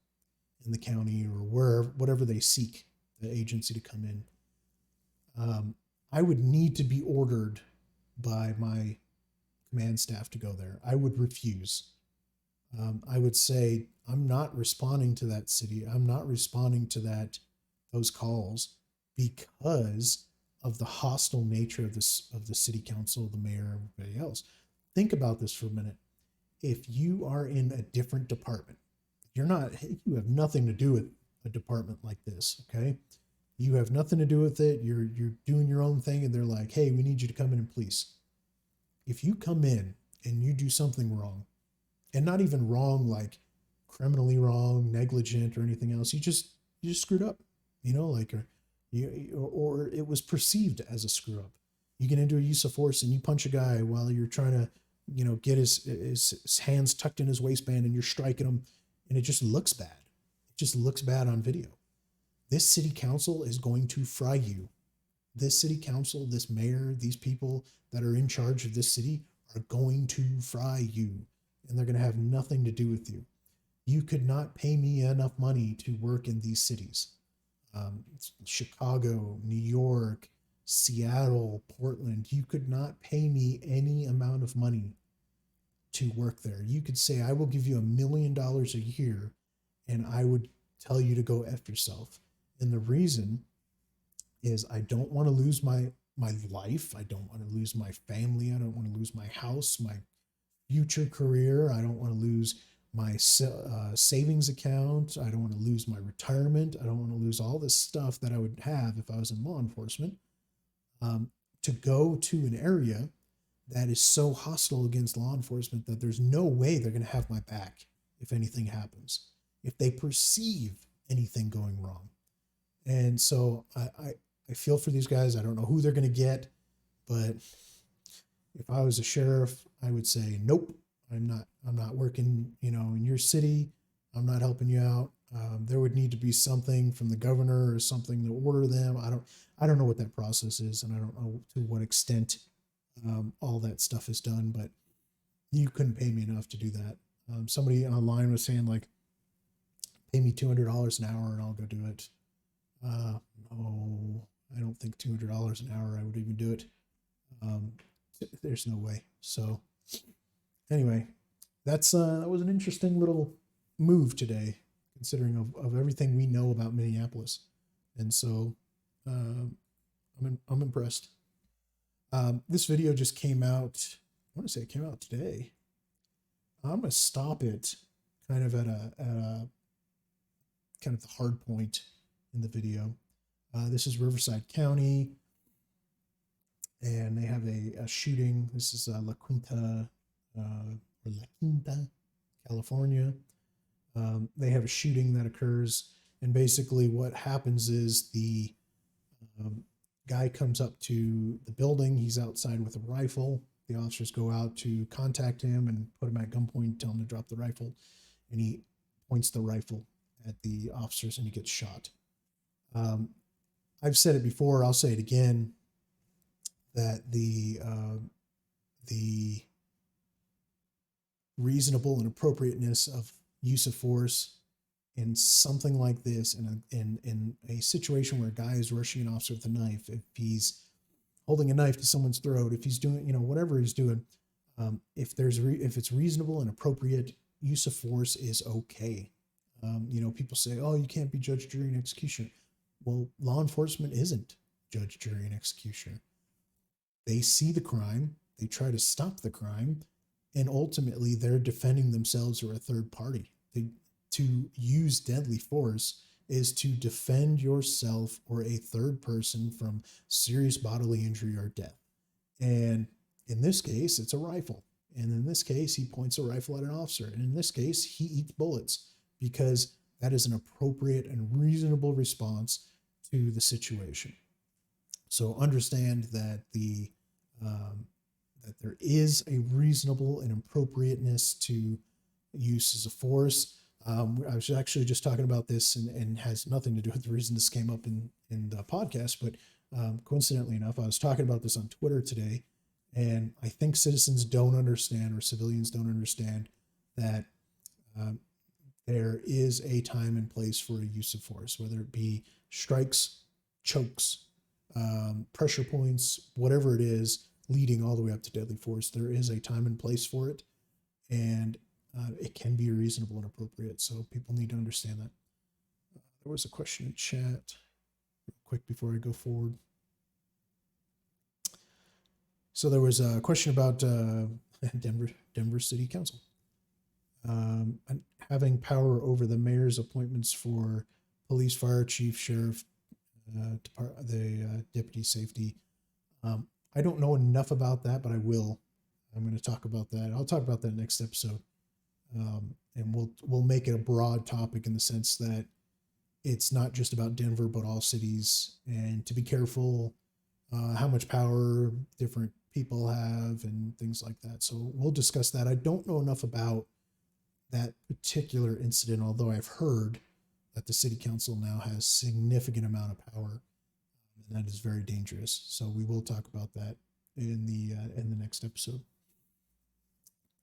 in the county or whatever they seek the agency to come in, I would need to be ordered by my command staff to go there. I would refuse. I would say, I'm not responding to that city. I'm not responding to those calls because of the hostile nature of the city council, the mayor, everybody else. Think about this for a minute. If you are in a different department, you have nothing to do with a department like this, okay? You have nothing to do with it. You're doing your own thing, and they're like, hey, we need you to come in and police. If you come in and you do something wrong, and not even wrong like criminally wrong, negligent, or anything else, you just screwed up, or it was perceived as a screw up. You get into a use of force and you punch a guy while you're trying to, get his hands tucked in his waistband, and you're striking him, and it just looks bad. It just looks bad on video. This city council is going to fry you. This city council, this mayor, these people that are in charge of this city are going to fry you, and they're going to have nothing to do with you. You could not pay me enough money to work in these cities. Chicago, New York, Seattle, Portland. You could not pay me any amount of money to work there. You could say, I will give you $1 million a year, and I would tell you to go F yourself. And the reason is I don't want to lose my life. I don't want to lose my family. I don't want to lose my house, my future career. I don't want to lose my savings account. I don't want to lose my retirement. I don't want to lose all this stuff that I would have if I was in law enforcement. To go to an area that is so hostile against law enforcement that there's no way they're going to have my back if anything happens, if they perceive anything going wrong. And so I feel for these guys. I don't know who they're going to get, but if I was a sheriff, I would say, nope, I'm not working, in your city. I'm not helping you out. There would need to be something from the governor or something to order them. I don't know what that process is, and I don't know to what extent all that stuff is done, but you couldn't pay me enough to do that. Somebody online was saying, like, pay me $200 an hour and I'll go do it. No, I don't think $200 an hour I would even do it. There's no way. So anyway, that was an interesting little move today, considering of everything we know about Minneapolis. And so I'm impressed. This video just came out. I want to say it came out today. I'm going to stop it kind of at a kind of the hard point in the video. This is Riverside County, and they have a shooting. This is La Quinta, California. They have a shooting that occurs, and basically what happens is the guy comes up to the building. He's outside with a rifle. The officers go out to contact him and put him at gunpoint, tell him to drop the rifle, and he points the rifle at the officers and he gets shot. I've said it before, I'll say it again, that the reasonable and appropriateness of use of force in something like this, in a situation where a guy is rushing an officer with a knife, if he's holding a knife to someone's throat, if he's doing, whatever he's doing, if it's reasonable and appropriate, use of force is okay. People say, oh, you can't be judge, jury, and executioner. Well, law enforcement isn't judge, jury, and executioner. They see the crime, they try to stop the crime, and ultimately they're defending themselves or a third party. To use deadly force is to defend yourself or a third person from serious bodily injury or death. And in this case, it's a rifle. And in this case, he points a rifle at an officer. And in this case, he eats bullets because that is an appropriate and reasonable response to the situation. So understand that that there is a reasonable and appropriateness to uses of force. I was actually just talking about this and has nothing to do with the reason this came up in the podcast, but coincidentally enough, I was talking about this on Twitter today, and I think citizens don't understand, or civilians don't understand, that there is a time and place for a use of force, whether it be strikes, chokes, pressure points, whatever it is, leading all the way up to deadly force. There is a time and place for it, and it can be reasonable and appropriate. So people need to understand that. There was a question in chat, real quick before I go forward. So there was a question about Denver City Council having power over the mayor's appointments for police, fire chief, sheriff, the deputy safety. I don't know enough about that, but I will. I'm going to talk about that. I'll talk about that next episode. And we'll make it a broad topic in the sense that it's not just about Denver, but all cities, and to be careful how much power different people have and things like that. So we'll discuss that. I don't know enough about that particular incident, although I've heard that the city council now has significant amount of power, and that is very dangerous. So we will talk about that in the next episode.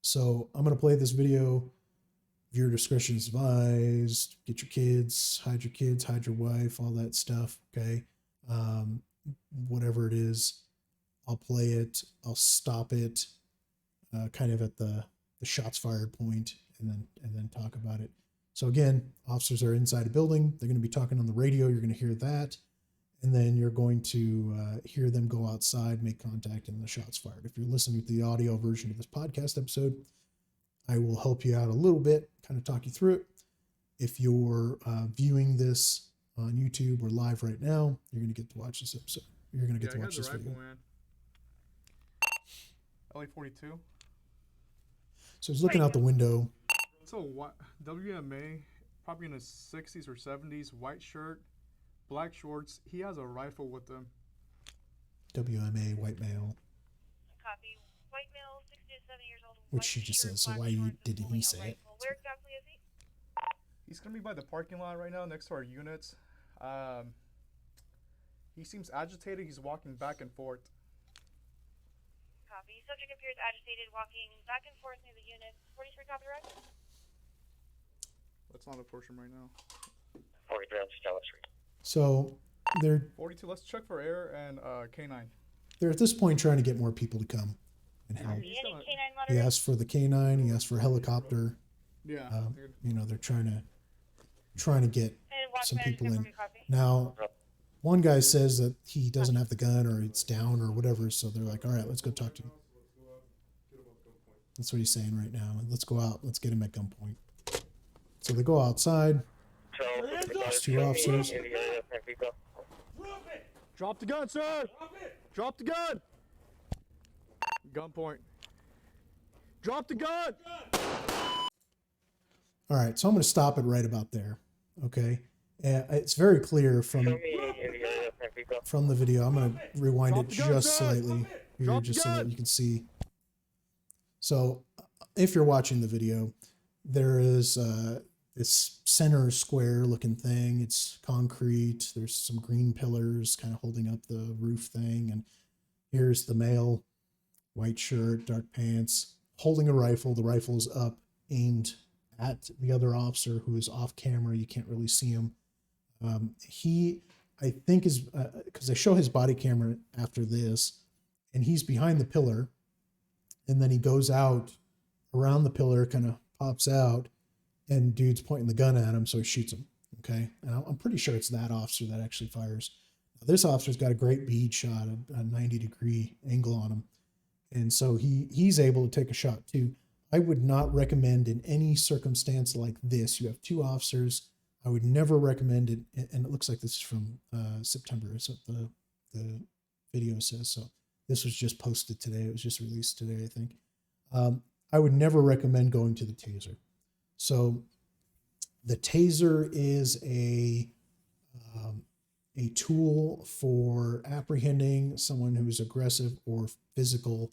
So I'm going to play this video. Viewer discretion is advised. Get your kids, hide your wife, all that stuff. Okay. Whatever it is, I'll play it. I'll stop it kind of at the shots fired point, and then talk about it. So again, officers are inside a building. They're going to be talking on the radio. You're going to hear that. And then you're going to hear them go outside, make contact, and the shots fired. If you're listening to the audio version of this podcast episode, I will help you out a little bit, kind of talk you through it. If you're viewing this on YouTube or live right now, you're going to get to watch this episode. You're going to get to watch this video. Man. LA-42. So he's looking out the window. So WMA, probably in his 60s or 70s, white shirt, black shorts. He has a rifle with him. WMA, white male. Copy. White male, 60 to 70 years old. Which she just said, so why didn't he say it? Where exactly is he? He's going to be by the parking lot right now next to our units. He seems agitated. He's walking back and forth. Copy. Subject appears agitated, walking back and forth near the unit. 43 copy, right? That's not a portion right now. 43 on Stella Street. So they're 42. Let's check for air and K9. They're at this point trying to get more people to come and help. Any K9 He monitor? asked for the K9. He asked for a helicopter. Yeah. They're trying to get some people in. Now, one guy says that he doesn't have the gun or it's down or whatever. So they're like, all right, let's go talk to him. That's what he's saying right now. Let's go out. Let's get him at gunpoint. So they go outside. There's two officers. Drop the gun, sir! Drop the gun! Gunpoint. Drop the gun! All right, so I'm going to stop it right about there. Okay, it's very clear from the video. I'm going to rewind it just slightly here, just so that you can see. So, if you're watching the video, there is this center square looking thing. It's concrete. There's some green pillars kind of holding up the roof thing, and here's the male, white shirt, dark pants, holding a rifle. The rifle's up, aimed at the other officer who is off camera. You can't really see him. He, I think, is because they show his body camera after this, and he's behind the pillar, and then he goes out around the pillar, kind of pops out, and dude's pointing the gun at him, so he shoots him. Okay, and I'm pretty sure it's that officer that actually fires. Now, this officer's got a great bead shot, a 90-degree angle on him, and so he's able to take a shot too. I would not recommend in any circumstance like this. You have two officers. I would never recommend it. And it looks like this is from September. Is what the video says. So this was just posted today. It was just released today, I think. I would never recommend going to the taser. So the taser is a tool for apprehending someone who's aggressive or physical,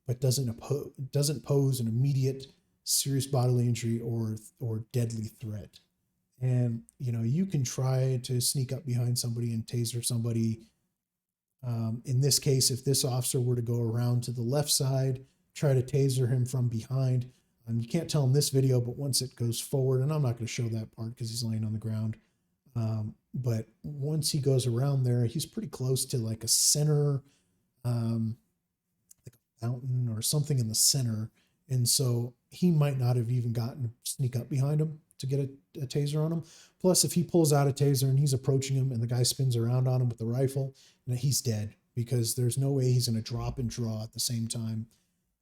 but doesn't pose an immediate serious bodily injury or deadly threat. And, you know, you can try to sneak up behind somebody and taser somebody. In this case, if this officer were to go around to the left side, try to taser him from behind, you can't tell in this video, but once it goes forward, and I'm not going to show that part because he's laying on the ground, but once he goes around there, he's pretty close to like a center, fountain or something in the center, and so he might not have even gotten to sneak up behind him to get a taser on him. Plus, if he pulls out a taser and he's approaching him and the guy spins around on him with the rifle, then he's dead, because there's no way he's going to drop and draw at the same time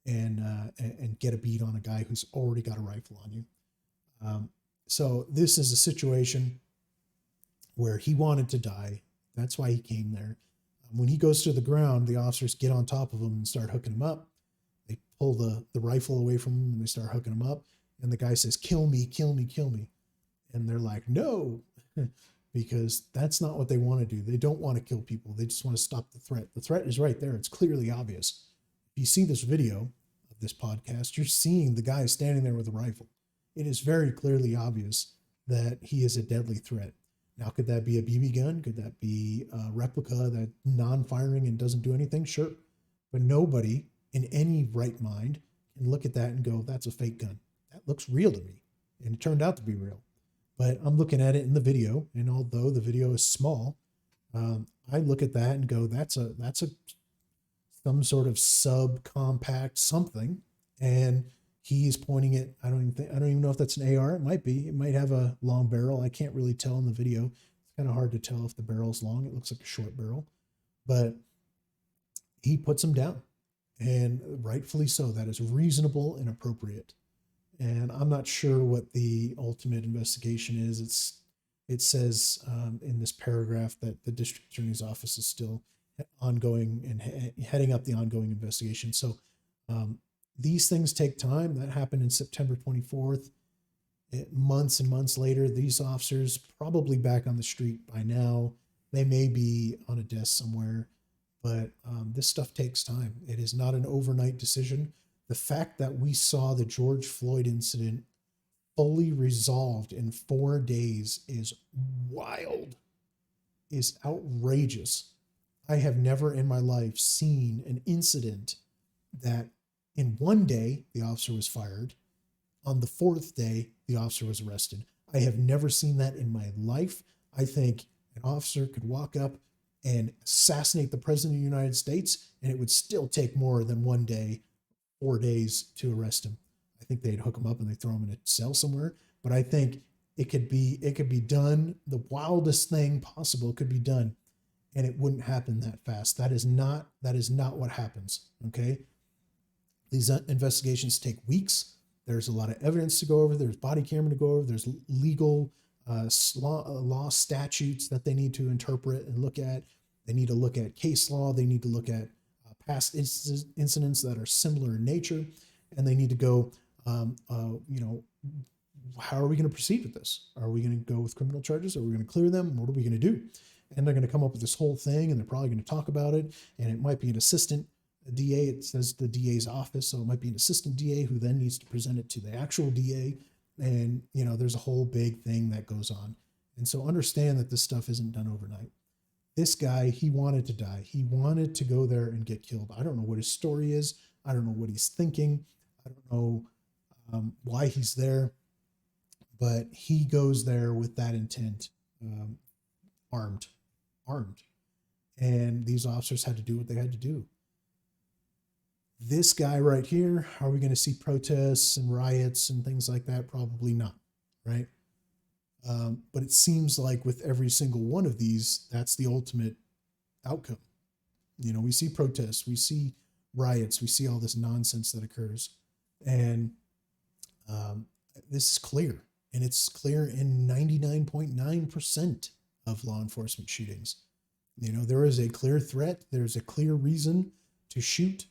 and get a bead on a guy who's already got a rifle on you. So this is a situation where he wanted to die. That's why he came there. When he goes to the ground, the officers get on top of him and start hooking him up. They pull the rifle away from him and they start hooking him up. And the guy says, "Kill me, kill me, kill me." And they're like, "No," because that's not what they want to do. They don't want to kill people. They just want to stop the threat. The threat is right there. It's clearly obvious. If you see this video of this podcast, you're seeing the guy standing there with a rifle. It is very clearly obvious that he is a deadly threat. Now, could that be a BB gun? Could that be a replica that non-firing and doesn't do anything? Sure. But nobody in any right mind can look at that and go, that's a fake gun. That looks real to me. And it turned out to be real. But I'm looking at it in the video, and although the video is small, I look at that and go, that's some sort of subcompact something. And he's pointing it. I don't even know if that's an AR. It might be. It might have a long barrel. I can't really tell in the video. It's kind of hard to tell if the barrel's long. It looks like a short barrel. But he puts him down. And rightfully so. That is reasonable and appropriate. And I'm not sure what the ultimate investigation is. It says in this paragraph that the district attorney's office is still ongoing and heading up the ongoing investigation. So these things take time. That happened in September 24th. Months and months later, these officers probably back on the street by now. They may be on a desk somewhere, but this stuff takes time. It is not an overnight decision. The fact that we saw the George Floyd incident fully resolved in 4 days is wild, is outrageous. I have never in my life seen an incident that in 1 day, the officer was fired. On the 4th day, the officer was arrested. I have never seen that in my life. I think an officer could walk up and assassinate the president of the United States, and it would still take more than 1 day, 4 days to arrest him. I think they'd hook him up and they'd throw him in a cell somewhere. But I think it could be done. The wildest thing possible could be done and it wouldn't happen that fast. That is not what happens. Okay. These investigations take weeks. There's a lot of evidence to go over. There's body camera to go over. There's legal law statutes that they need to interpret and look at. They need to look at case law. They need to look at past incidents that are similar in nature, and they need to go, how are we going to proceed with this? Are we going to go with criminal charges? Are we going to clear them? What are we going to do? And they're going to come up with this whole thing, and they're probably going to talk about it, and it might be an assistant DA. It says the DA's office, so it might be an assistant DA who then needs to present it to the actual DA. And, there's a whole big thing that goes on. And so understand that this stuff isn't done overnight. This guy, he wanted to die. He wanted to go there and get killed. I don't know what his story is. I don't know what he's thinking. I don't know why he's there, but he goes there with that intent, armed. And these officers had to do what they had to do. This guy right here, are we going to see protests and riots and things like that? Probably not, right? But it seems like with every single one of these, that's the ultimate outcome. We see protests, we see riots, we see all this nonsense that occurs. And this is clear. And it's clear in 99.9% of law enforcement shootings. There is a clear threat. There's a clear reason to shoot.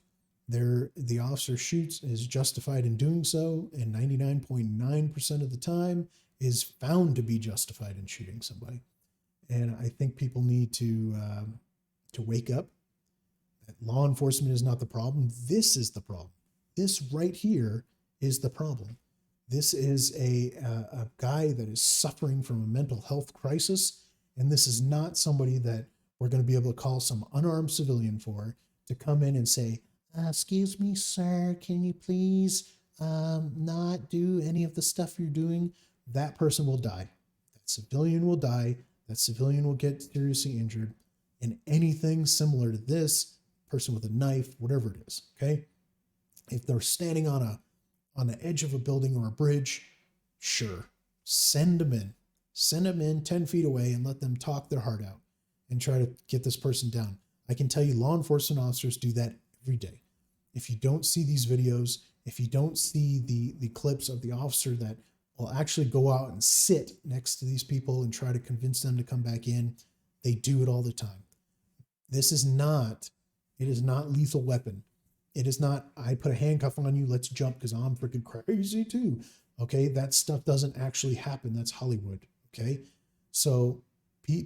The officer shoots, is justified in doing so, and 99.9% of the time is found to be justified in shooting somebody. And I think people need to wake up. That law enforcement is not the problem. This is the problem. This right here is the problem. This is a guy that is suffering from a mental health crisis, and this is not somebody that we're going to be able to call some unarmed civilian for to come in and say, excuse me, sir, can you please not do any of the stuff you're doing? That person will die. That civilian will die. That civilian will get seriously injured. And anything similar to this, person with a knife, whatever it is, okay? If they're standing on the edge of a building or a bridge, sure, send them in. Send them in 10 feet away and let them talk their heart out and try to get this person down. I can tell you law enforcement officers do that every day. If you don't see these videos, if you don't see the clips of the officer that will actually go out and sit next to these people and try to convince them to come back in, they do it all the time. It is not lethal weapon. It is not, I put a handcuff on you, let's jump because I'm freaking crazy too. Okay, that stuff doesn't actually happen. That's Hollywood. Okay, so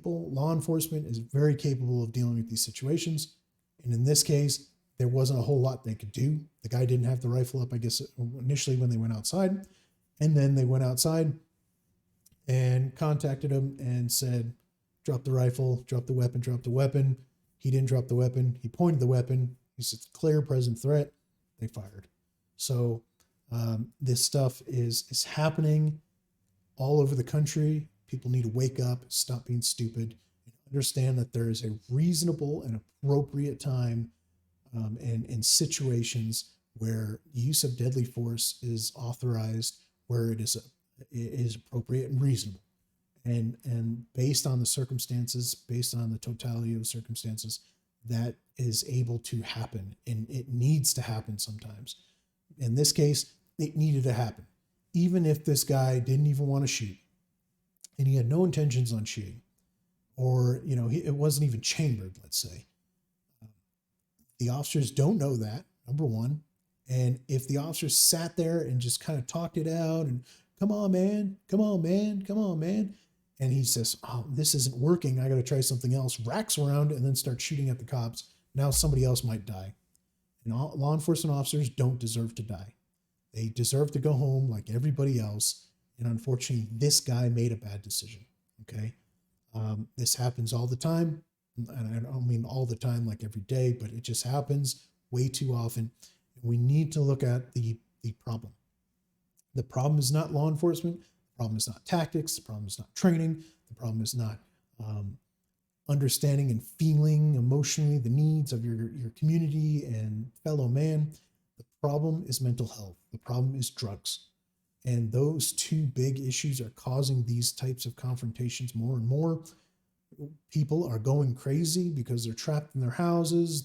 law enforcement is very capable of dealing with these situations. And in this case, there wasn't a whole lot they could do. The guy didn't have the rifle up, I guess, initially when they went outside. And then they went outside and contacted him and said, drop the rifle, drop the weapon, drop the weapon. He didn't drop the weapon. He pointed the weapon. He said, clear, present threat. They fired. So this stuff is happening all over the country. People need to wake up, stop being stupid, and understand that there is a reasonable and appropriate time and situations where use of deadly force is authorized, where it is appropriate and reasonable. And based on the circumstances, based on the totality of the circumstances, that is able to happen, and it needs to happen sometimes. In this case, it needed to happen. Even if this guy didn't even want to shoot, and he had no intentions on shooting, or, it wasn't even chambered, let's say. The officers don't know that, number one. And if the officers sat there and just kind of talked it out and, come on, man, come on, man, come on, man. And he says, oh, this isn't working. I got to try something else. Racks around and then starts shooting at the cops. Now somebody else might die. And law enforcement officers don't deserve to die. They deserve to go home like everybody else. And unfortunately, this guy made a bad decision. Okay. This happens all the time. And I don't mean all the time, like every day, but it just happens way too often. We need to look at the problem. The problem is not law enforcement. The problem is not tactics. The problem is not training. The problem is not understanding and feeling emotionally the needs of your community and fellow man. The problem is mental health. The problem is drugs. And those two big issues are causing these types of confrontations more and more. people are going crazy because they're trapped in their houses.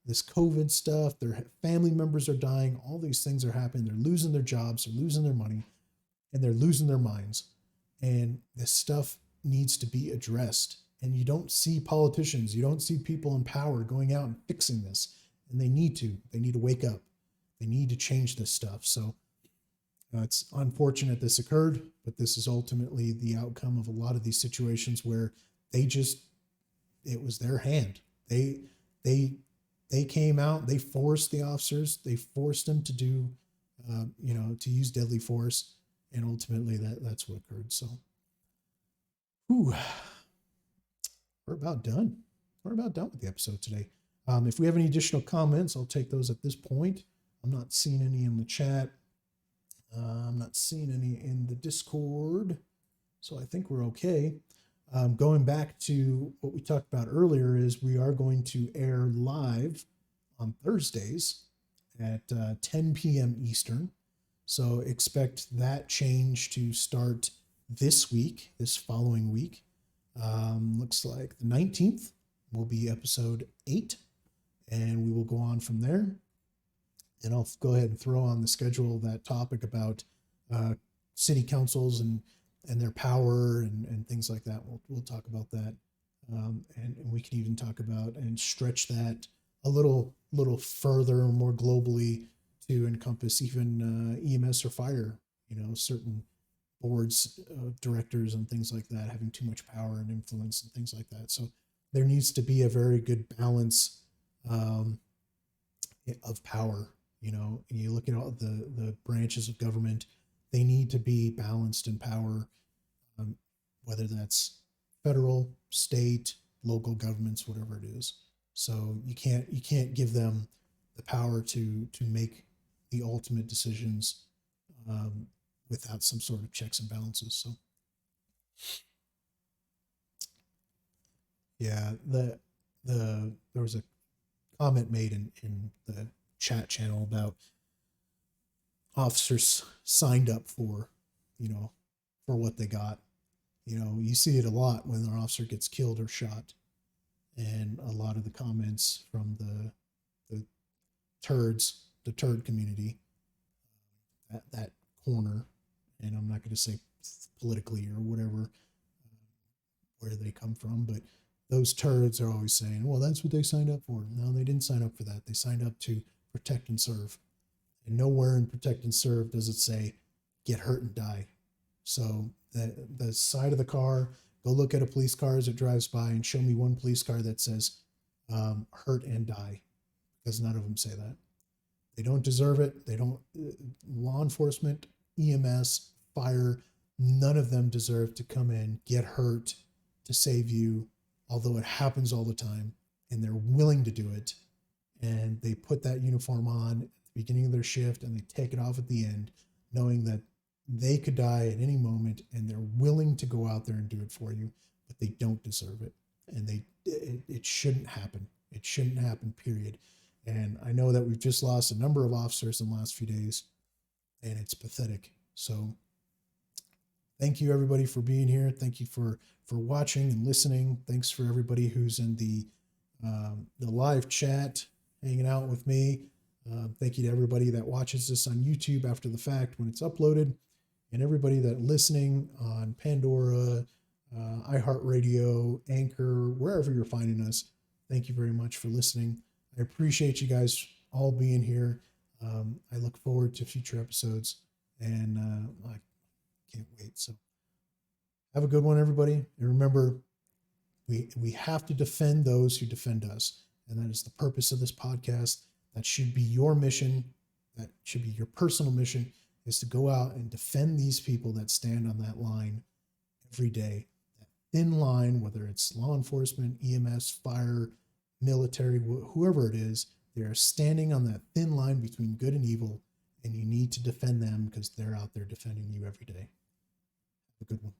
This COVID stuff, their family members are dying. All these things are happening. They're losing their jobs, they're losing their money, and they're losing their minds. And this stuff needs to be addressed. And you don't see politicians, you don't see people in power going out and fixing this. And they need to. They need to wake up. They need to change this stuff. So it's unfortunate this occurred, but this is ultimately the outcome of a lot of these situations where it was their hand. They came out, they forced the officers, they forced them to do, to use deadly force. And ultimately that's what occurred. So, we're about done. We're about done with the episode today. If we have any additional comments, I'll take those at this point. I'm not seeing any in the chat. I'm not seeing any in the Discord. So I think we're okay. Going back to what we talked about earlier is we are going to air live on Thursdays at 10 p.m. Eastern. So expect that change to start this following week. Looks like the 19th will be episode 8, and we will go on from there. And I'll go ahead and throw on the schedule that topic about city councils and their power and things like that. We'll talk about that. And we can even talk about and stretch that a little further, more globally, to encompass even EMS or fire, certain boards, directors and things like that, having too much power and influence and things like that. So there needs to be a very good balance of power. You look at all the branches of government, they need to be balanced in power, whether that's federal, state, local governments, whatever it is. So you can't give them the power to make the ultimate decisions without some sort of checks and balances. So yeah, there was a comment made in the chat channel about officers signed up for what they got. You see it a lot when an officer gets killed or shot, and a lot of the comments from the turd community, that corner, and I'm not going to say politically or whatever, where they come from, but those turds are always saying, well, that's what they signed up for. No, they didn't sign up for that. They signed up to protect and serve. And nowhere in protect and serve does it say get hurt and die. So the side of the car, go look at a police car as it drives by and show me one police car that says hurt and die, because none of them say that. They don't deserve it. They don't, law enforcement, EMS, fire, none of them deserve to come in, get hurt to save you, although it happens all the time, and they're willing to do it. And they put that uniform on at the beginning of their shift and they take it off at the end, knowing that they could die at any moment, and they're willing to go out there and do it for you, but they don't deserve it. And it shouldn't happen. It shouldn't happen, period. And I know that we've just lost a number of officers in the last few days, and it's pathetic. So thank you, everybody, for being here. Thank you for watching and listening. Thanks for everybody who's in the live chat, hanging out with me. Thank you to everybody that watches this on YouTube after the fact when it's uploaded, and everybody that listening on Pandora, iHeartRadio, Anchor, wherever you're finding us. Thank you very much for listening. I appreciate you guys all being here. I look forward to future episodes, and I can't wait. So have a good one, everybody. And remember, we have to defend those who defend us. And that is the purpose of this podcast. That should be your mission. That should be your personal mission, is to go out and defend these people that stand on that line every day. That thin line, whether it's law enforcement, EMS, fire, military, whoever it is, they're standing on that thin line between good and evil, and you need to defend them because they're out there defending you every day. Have a good one.